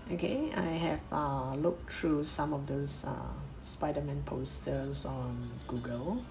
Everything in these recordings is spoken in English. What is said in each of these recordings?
Okay, I have looked through some of those Spider-Man posters on Google.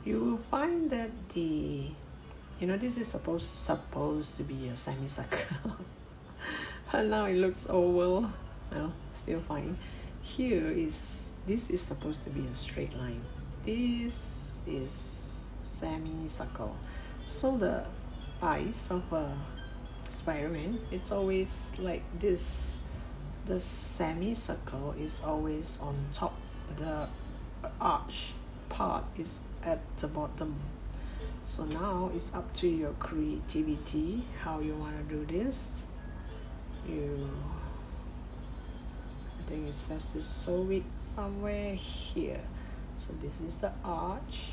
You will find that this is supposed to be a semicircle. And now it looks oval. Well, still fine. This is supposed to be a straight line. This is semicircle. So the eyes of a Spider-Man, it's always like this. The semicircle is always on top. The arch part is at the bottom. So now it's up to your creativity how you want to do this. I think it's best to sew it somewhere here. So this is the arch.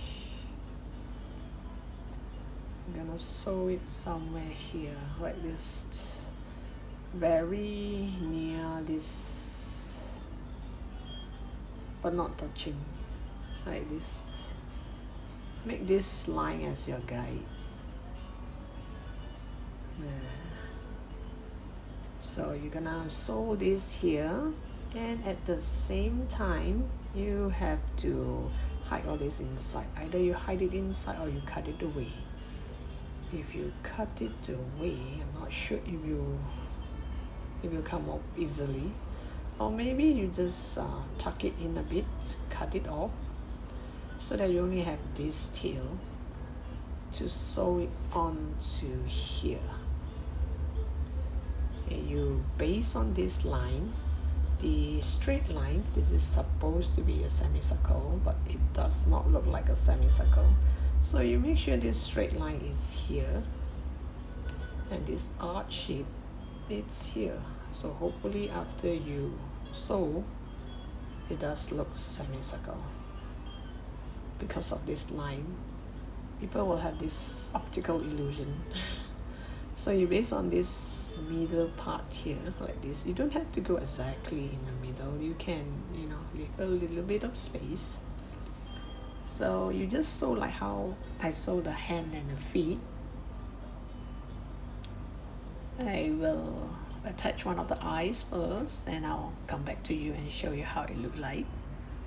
I'm gonna sew it somewhere here like this, very near this, but not touching, like this. Make this line as your guide. So you're gonna sew this here, and at the same time you have to hide all this inside. Either you hide it inside or you cut it away. If you cut it away, I'm not sure if you come up easily, or maybe you just tuck it in a bit, cut it off, so that you only have this tail to sew it onto here. And you base on this line, the straight line. This is supposed to be a semicircle, but it does not look like a semicircle. So you make sure this straight line is here, and this arch shape, it's here. So hopefully after you sew, it does look semicircle. Because of this line, people will have this optical illusion. So you base on this middle part here like this. You don't have to go exactly in the middle. You can, leave a little bit of space. So you just sew like how I sew the hand and the feet. I will attach one of the eyes first, and I'll come back to you and show you how it look like.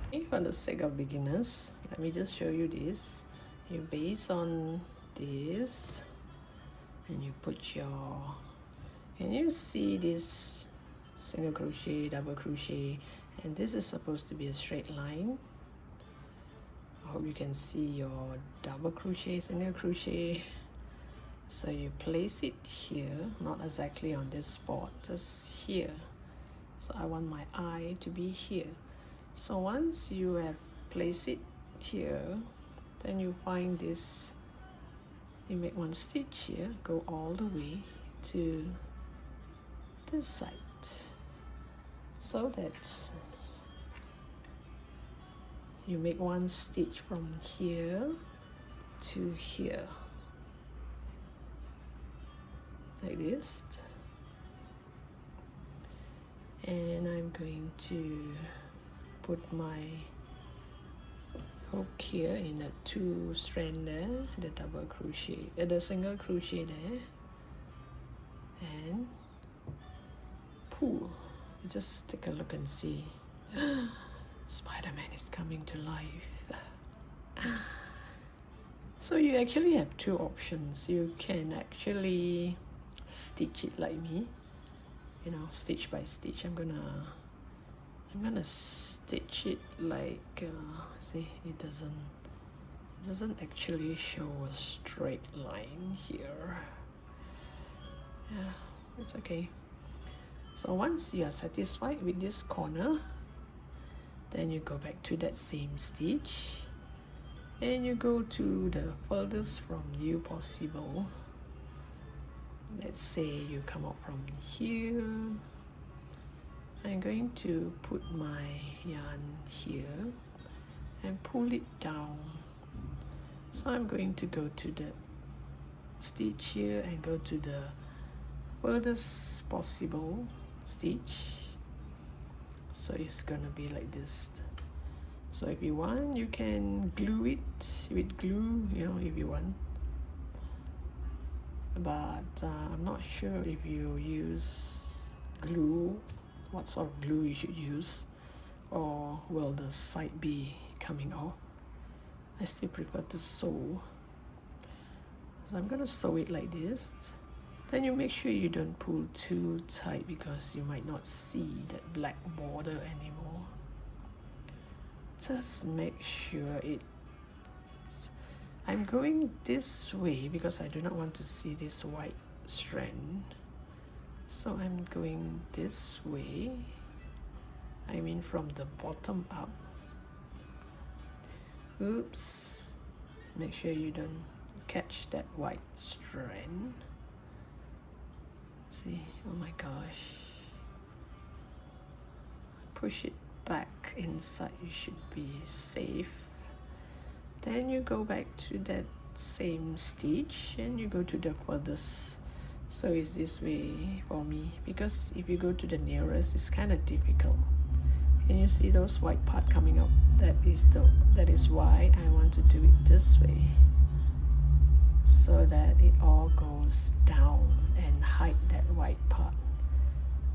Okay, for the sake of beginners, let me just show you this. You base on this, and you put your, can you see this single crochet, double crochet, and this is supposed to be a straight line. I hope you can see your double crochet, single crochet. So you place it here, not exactly on this spot, just here. So I want my eye to be here. So once you have placed it here, then you find this, you make one stitch here, go all the way to this side, so that you make one stitch from here to here, like this. And I'm going to put my hook here in the two strand there, the double crochet, the single crochet there, and pull. Just take a look and see. Spider-Man is coming to life. So you actually have two options. You can actually stitch it like me, stitch by stitch. I'm gonna stitch it like see, it doesn't actually show a straight line here. Yeah, it's okay. So once you are satisfied with this corner, then you go back to that same stitch, and you go to the furthest from you possible. Let's say you come up from here. I'm going to put my yarn here and pull it down. So I'm going to go to the stitch here and go to the furthest possible stitch. So it's gonna be like this. So if you want, you can glue it with glue, if you want. But I'm not sure if you use glue what sort of glue you should use, or will the side be coming off. I still prefer to sew. So I'm gonna sew it like this. Then you make sure you don't pull too tight because you might not see that black border anymore. Just make sure it's... I'm going this way because I do not want to see this white strand. So I'm going this way. I mean from the bottom up. Oops. Make sure you don't catch that white strand. See, oh my gosh. Push it back inside, you should be safe. Then you go back to that same stitch and you go to the furthest. So it's this way for me, because if you go to the nearest, it's kind of difficult. And you see those white part coming up. That is why I want to do it this way, so that it all goes down and hide that white part.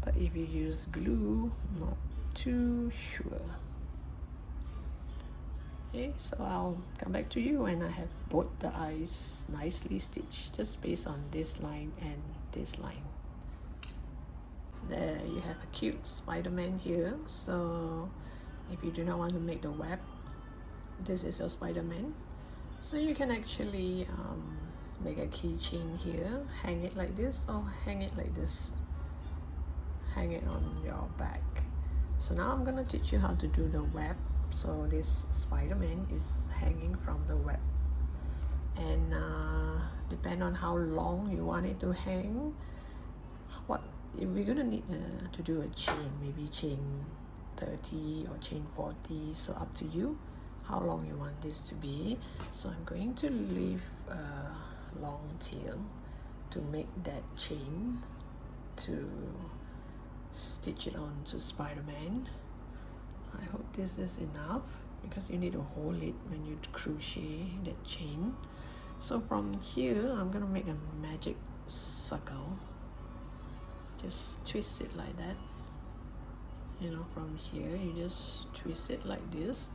But if you use glue, not too sure. Okay, so I'll come back to you when I have both the eyes nicely stitched, just based on this line and this line. There you have a cute Spider-Man here. So if you do not want to make the web, this is your Spider-Man. So you can actually make a keychain here, hang it like this, or hang it like this, hang it on your back. So now I'm gonna teach you how to do the web. So this Spider-Man is hanging from the web, and depend on how long you want it to hang. We're gonna need to do a chain, maybe chain 30 or chain 40, so up to you how long you want this to be. So I'm going to leave a long tail to make that chain to stitch it on to Spider-Man. I hope this is enough, because you need to hold it when you crochet that chain. So from here I'm gonna make a magic circle. Just twist it like that. You know, from here you just twist it like this.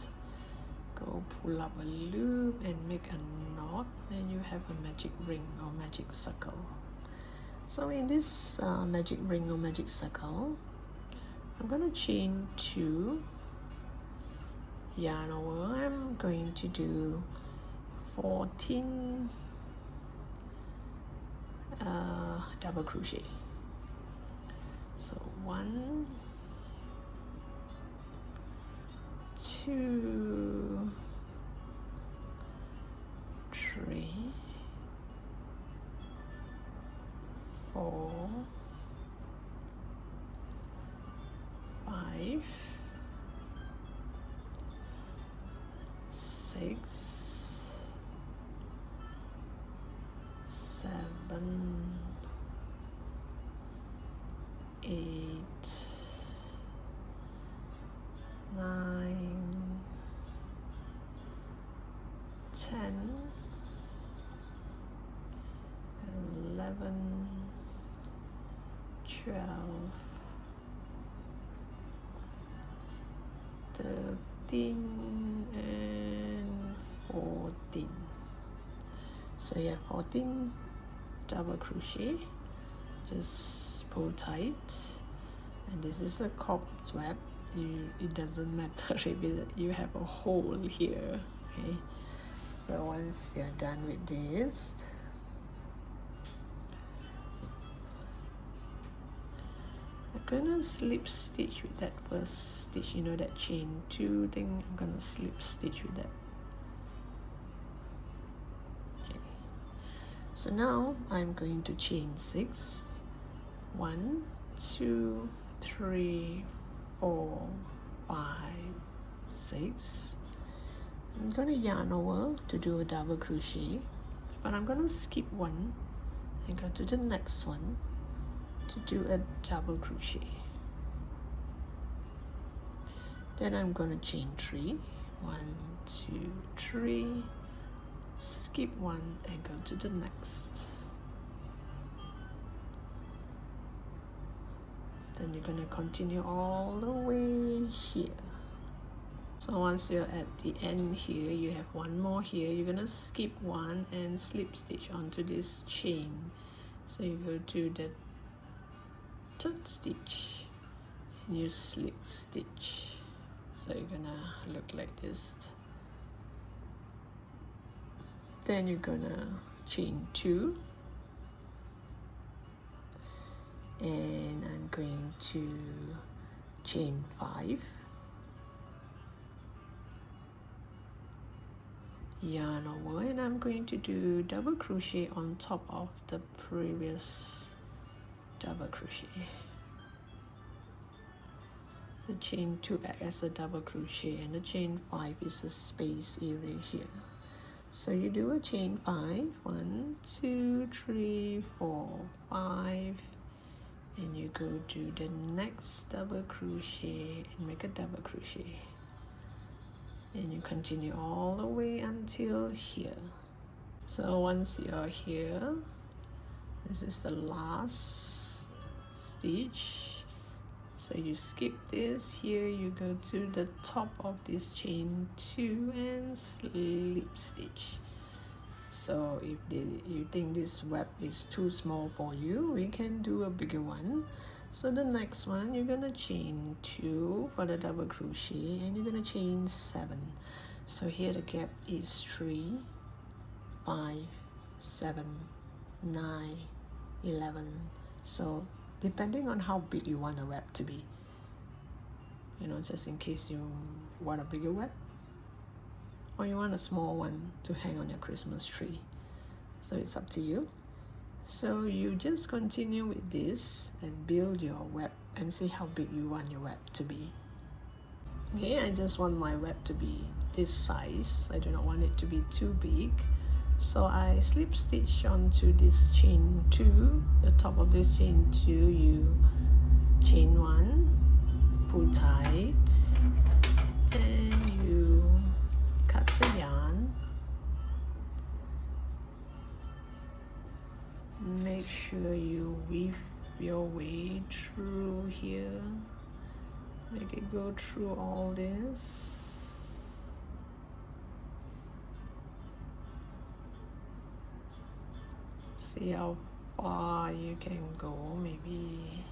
Go pull up a loop and make a knot, then you have a magic ring or magic circle. So in this magic ring or magic circle, I'm gonna chain 2, yarn over. I'm going to do 14 double crochet. So 1, 2, 3, 4, 5, 6, 7, 8, 9, 10, 11, 12, 13, and 14. So you have 14 double crochet. Just pull tight, and this is a cobweb. It doesn't matter if you have a hole here. Okay, so once you're done with this, I'm gonna slip stitch with that first stitch, you know, that chain 2 thing. I'm gonna slip stitch with that. Okay. So now I'm going to chain 6. 1, 2, 3, 4, 5, 6. I'm gonna yarn over to do a double crochet, but I'm gonna skip one and go to the next one to do a double crochet. Then I'm gonna chain 3. 1, 2, 3. Skip one and go to the next. Then you're gonna continue all the way here. So once you're at the end here, you have one more here. You're gonna skip one and slip stitch onto this chain. So you go to the third stitch and you slip stitch. So you're gonna look like this. Then you're gonna chain 2, and I'm going to chain 5, yarn over, and I'm going to do double crochet on top of the previous double crochet. The chain 2 acts as a double crochet, and the chain 5 is a space area here. So you do a chain 5, 1, 2, 3, 4, 5, and you go to the next double crochet and make a double crochet, and you continue all the way until here. So once you're here, this is the last stitch. So you skip this here, you go to the top of this chain 2 and slip stitch. So if you think this web is too small for you, we can do a bigger one. So the next one, you're gonna chain 2 for the double crochet, and you're gonna chain 7. So here the gap is 3, 5, 7, 9, 11. So depending on how big you want the web to be, you know, just in case you want a bigger web, or you want a small one to hang on your Christmas tree. So it's up to you. So you just continue with this and build your web and see how big you want your web to be. Okay, I just want my web to be this size. I do not want it to be too big. So I slip stitch onto this chain 2, the top of this chain 2, you chain 1, pull tight, then you cut the yarn, make sure you weave your way through here, make it go through all this. See how far you can go, maybe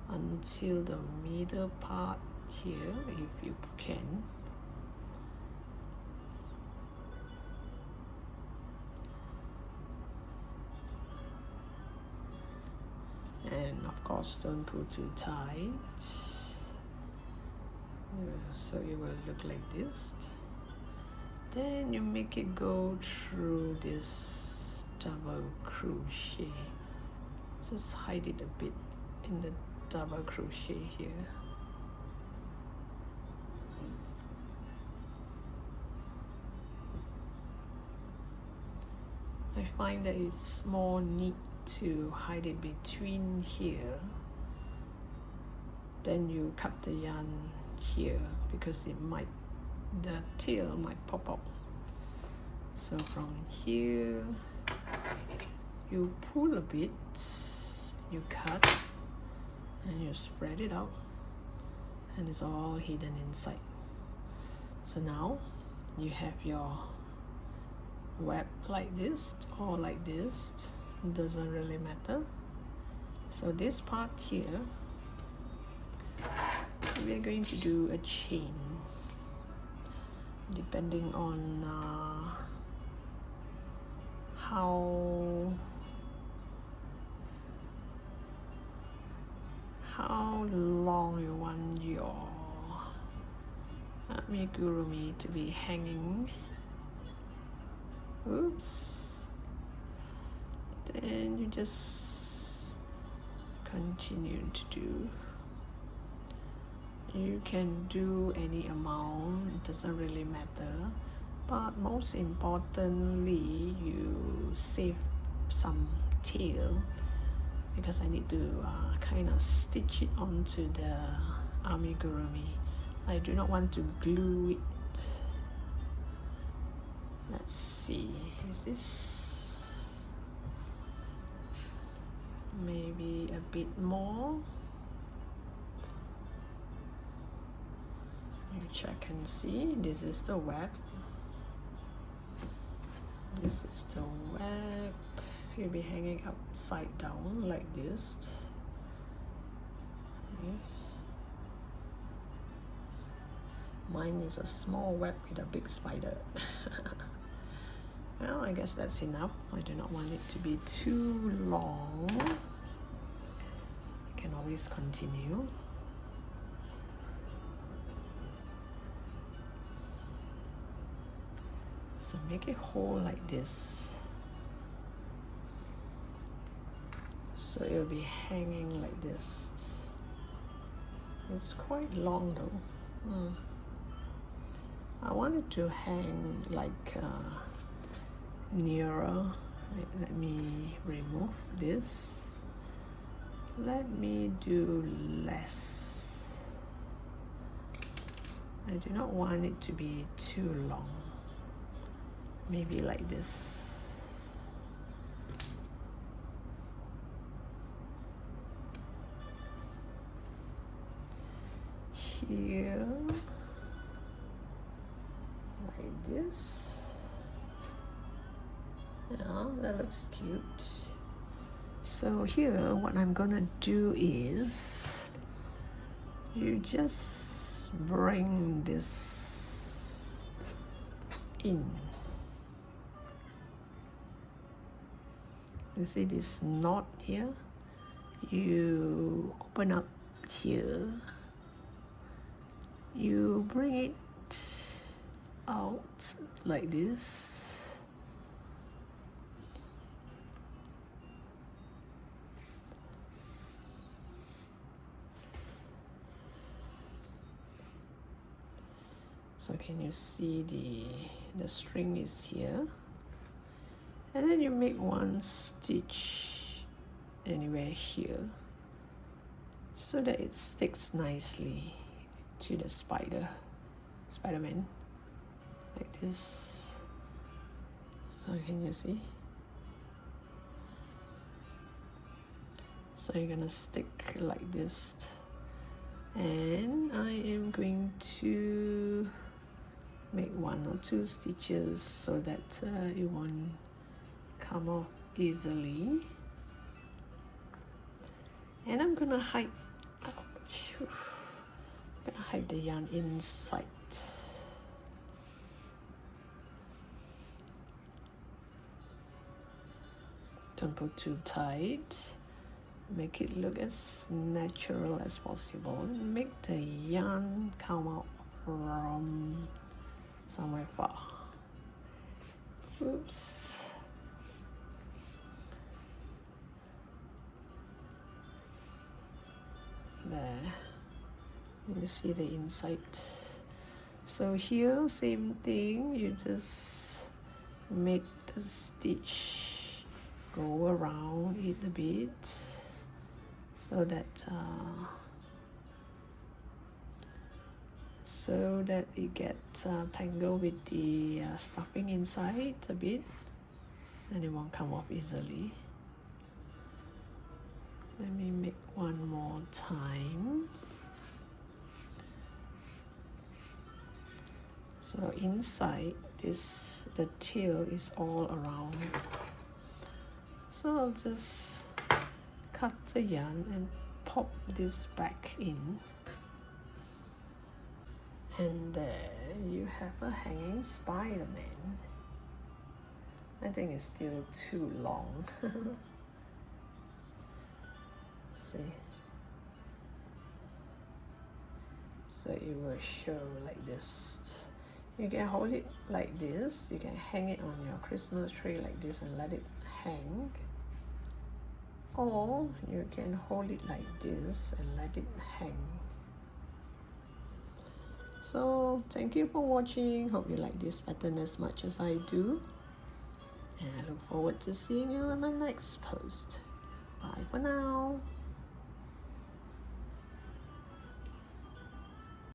until the middle part here if you can. And of course, don't pull too tight. So it will look like this. Then you make it go through this double crochet. Just hide it a bit in the double crochet here. I find that it's more neat to hide it between here. Then you cut the yarn here because the tail might pop up. So from here, you pull a bit, you cut, and you spread it out, and it's all hidden inside. So now you have your web like this or like this. It doesn't really matter. So this part here, we're going to do a chain depending on how long you want your amigurumi to be hanging. Oops. Then you just continue to do. You can do any amount, it doesn't really matter, but most importantly you save some tail, because I need to kind of stitch it onto the amigurumi. I do not want to glue it. Let's see, is this maybe a bit more? which I can see. This is the web. This is the web. You'll be hanging upside down like this. Okay. Mine is a small web with a big spider. Well, I guess that's enough. I do not want it to be too long. I can always continue. So make a hole like this. So it'll be hanging like this. It's quite long though. I want it to hang like nearer. Let me remove this. Let me do less. I do not want it to be too long. Maybe like this. Here, like this. Yeah, that looks cute. So here, what I'm gonna do is, you just bring this in. You see this knot here? You open up here. You bring it out like this. So can you see the string is here? And then you make one stitch anywhere here so that it sticks nicely to the Spider-Man, like this. So can you see? So you're gonna stick like this, and I am going to make 1 or 2 stitches so that it won't come off easily. And I'm gonna hide, hide the yarn inside. Don't put too tight. Make it look as natural as possible. Make the yarn come out from somewhere far. Oops. There. You see the inside. So here, same thing. You just make the stitch go around it a bit so that it gets tangled with the stuffing inside a bit, and it won't come off easily. Let me make one more time. So inside this, the tail is all around. So I'll just cut the yarn and pop this back in. And there you have a hanging Spider-Man. I think it's still too long. See? So it will show like this. You can hold it like this. You can hang it on your Christmas tree like this and let it hang. Or you can hold it like this and let it hang. So thank you for watching. Hope you like this pattern as much as I do. And I look forward to seeing you in my next post. Bye for now.